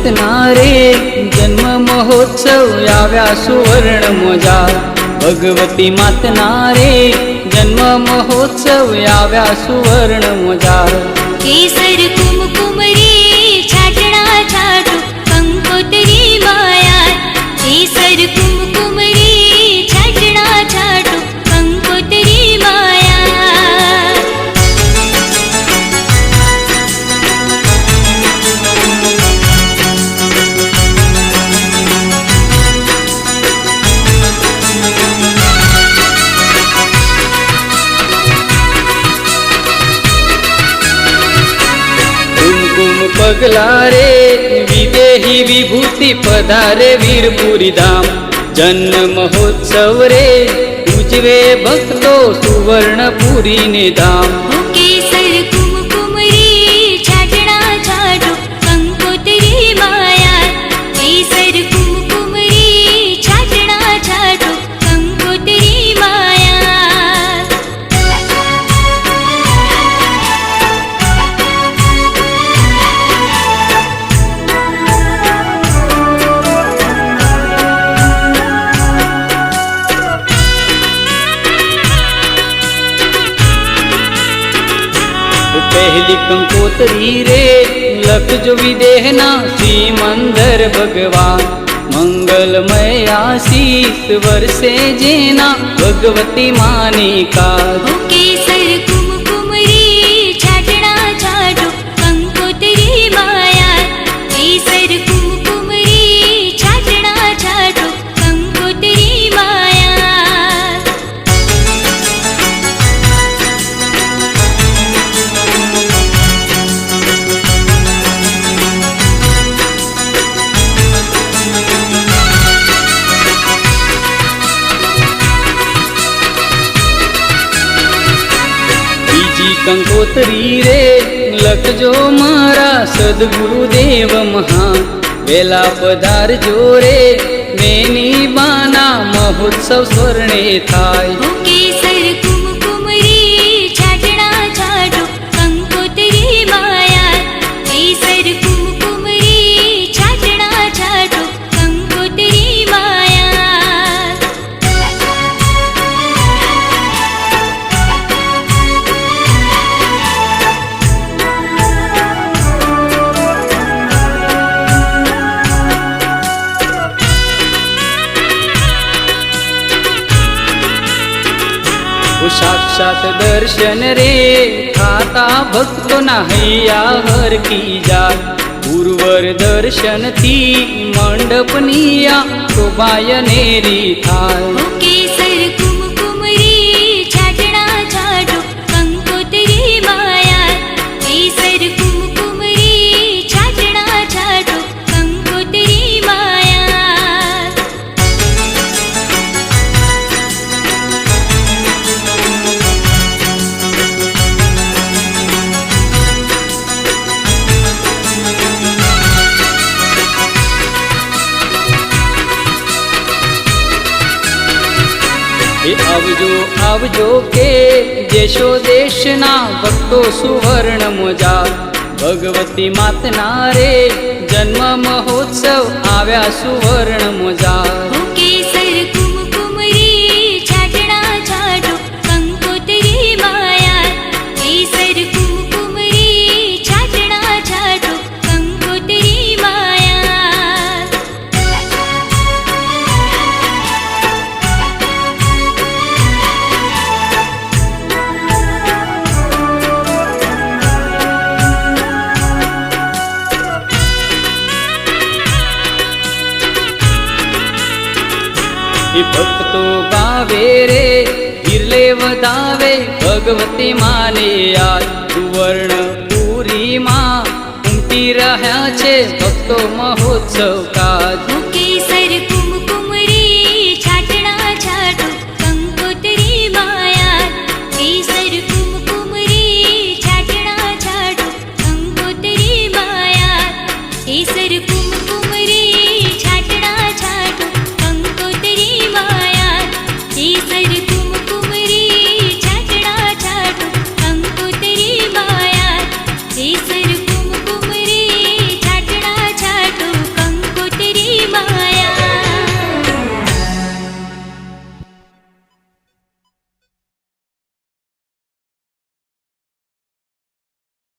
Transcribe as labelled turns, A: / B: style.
A: मातना रे जन्म महोत्सव आव्या सुवर्ण मोजार। भगवती मातना रे जन्म महोत्सव आव्या सुवर्ण मोजार।
B: केसर कुमकुम रे छाटणा छाटो कंकोतरी माया। केसर कुमकुम रे छाटणा छाटो कंकोतरी माया।
A: पगला रे विदेही विभूति पधारे वीरपुरी धाम। जन्म महोत्सव रे उजवे भक्तो सुवर्णपुरी ने धाम।
B: केसर कुमकुम रे छाटणा छाटो कंकोतरी माया। केसर कुमकुम रे छाटणा छाटो कंकोतरी माया।
A: पहली कंकोतरी रे लख जो विदेहना श्री मंदिर भगवान। मंगलमय आशीष वर्षे जेना भगवती मानी का।
B: केसर कुमकुम रे छाटणा छाटो कंकोतरी माया। केसर कुमकुम रे छाटणा छाटो कंकोतरी माया।
A: कंकोतरी रे लख जो मारा सद्गुरुदेव महान। वेला पधार जो रे मेनी बाना महोत्सव स्वर्णे थाय।
B: केसर कुमकुम रे छाटणा छाटो कंकोतरी माया। केसर कुमकुम रे छाटणा छाटो कंकोतरी माया।
A: साक्षात दर्शन रे खाता भक्तो ना हैया हर की जात। पूर्वर दर्शन थी मंडपनिया शोभायनेरी थाय।
B: केसर कुमकुम रे छाटणा छाटो कंकोतरी माया। केसर कुमकुम रे छाटणा छाटो कंकोतरी माया।
A: आवजो आवजो के देशो देशना भक्तो सुवर्ण मोजार। भगवती मातना रे जन्म महोत्सव आव्या सुवर्ण मोजार।
B: केसर कुमकुम रे छाटणा छाटो कंकोतरी माया। केसर कुमकुम रे छाटणा छाटो कंकोतरी माया।
A: भक्तो गावे रे गिरले वदावे भगवती माने आज। सुवर्णपुरी मां उमटी રહ્યા છે ભક્તો મહોત્સવ કાજ।
B: केसर कुमकुम रे छाटणा छाटो कंकोतरी माया। केसर कुमकुम रे छाटणा छाटो कंकोतरी माया। केसर